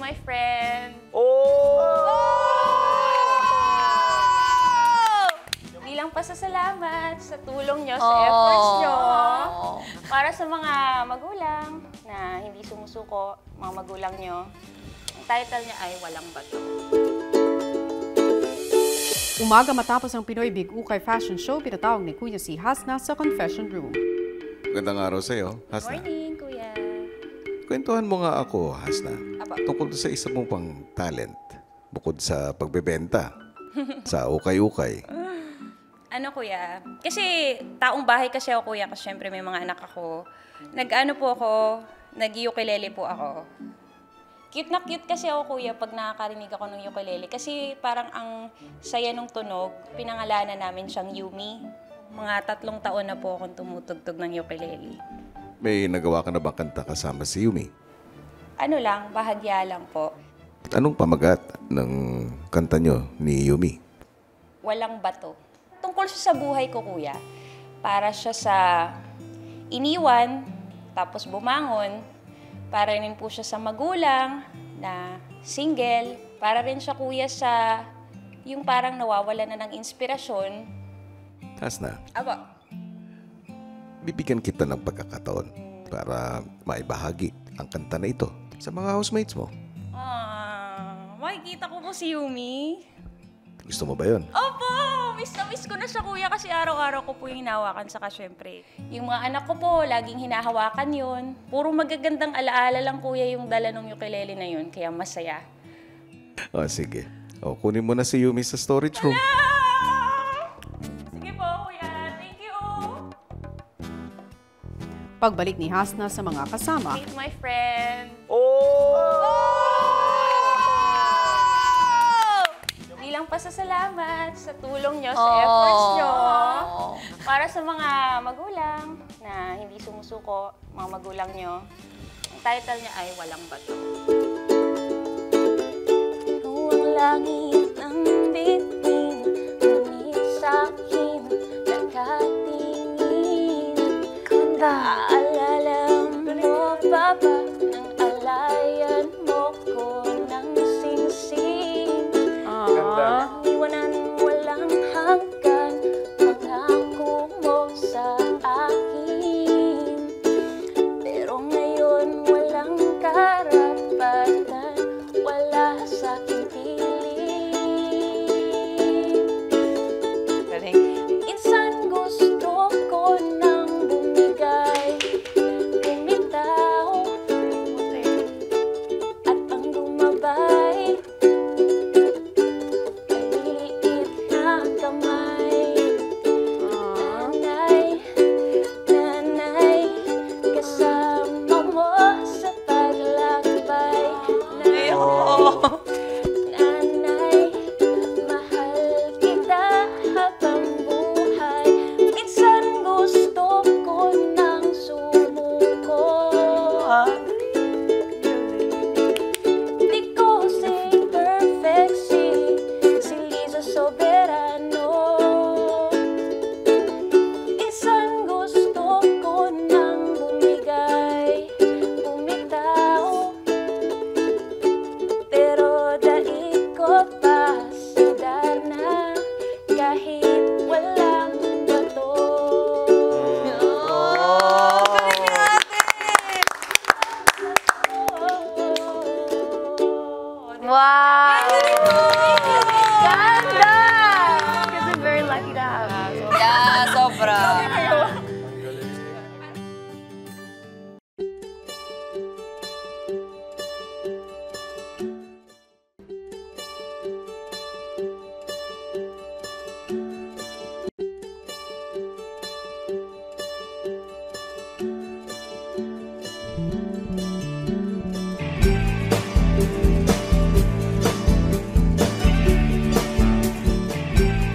my friend. Bilang pasasalamat sa tulong nyo, sa efforts nyo, para sa mga magulang na hindi sumusuko, mga magulang nyo, ang title niya ay Walang Bato. Umaga matapos ang Pinoy Big Ukay Fashion Show, pinatawag ni Kuya si Hasna sa Confession Room. Magandang araw sa'yo, Hasna. Morning, Kuya. Kwentuhan mo nga ako, Hasna, Aba. tungkol sa isa mong pang talent, bukod sa pagbebenta, sa ukay-ukay. Ano, Kuya? Kasi taong bahay kasi ako, Kuya, kasi syempre may mga anak ako. Nag-ano po ako, nag-ukulele po ako. Cute na cute kasi ako, Kuya, pag nakakarinig ako ng ukulele. Kasi parang ang saya nung tunog, pinangalanan namin siyang Yumi. Mga 3 taon na po akong tumutugtog ng ukulele. May nagawa ka na bang kanta kasama si Yumi? Ano lang, bahagya lang po. Anong pamagat ng kanta nyo ni Yumi? Walang Bato. Tungkol siya sa buhay ko, Kuya. Para siya sa iniwan, tapos bumangon. Para rin po siya sa magulang na single. Para rin siya, Kuya, sa yung parang nawawala na ng inspirasyon. Hasna, Aba, bibigyan kita ng pagkakataon para maibahagi ang kanta na ito sa mga housemates mo. makikita ko po si Yumi. Gusto mo ba yun? Opo! Miss na miss ko na siya, Kuya, kasi araw-araw ko po yung hinahawakan. Saka syempre, yung mga anak ko po, laging hinahawakan yun. Puro magagandang alaala lang, Kuya, yung dala ng ukulele na yun. Kaya masaya. O, sige. O, kunin mo na si Yumi sa storage room. Sige po, Kuya. Thank you. Pagbalik ni Hasna sa mga kasama, Meet my friend. Bilang pasasalamat sa tulong nyo, sa efforts nyo, para sa mga magulang na hindi sumusuko, mga magulang nyo, ang title niya ay Walang Bato. Ang langit ng bituin, ngunit sa'kin nakatingin. Aalala mo pa ba ng alayan mo ko ng singsing? Iwanan walang hanggan, pangako mo sa akin. Pero ngayon walang karapatan, wala sa'king piling. Insan gusto ko nang bumigay, bumitaw, at ang gumabay. Nanay, kasama mo sa paglakbay. Nanay, mahal kita habang buhay. Minsan gusto ko nang sumuko. Di ko sing perfect si Liza Soberano. Minsan gusto ko nang bumigay, bumitaw. Pero daig ko pa sa darna, kahit walang bato. Wow!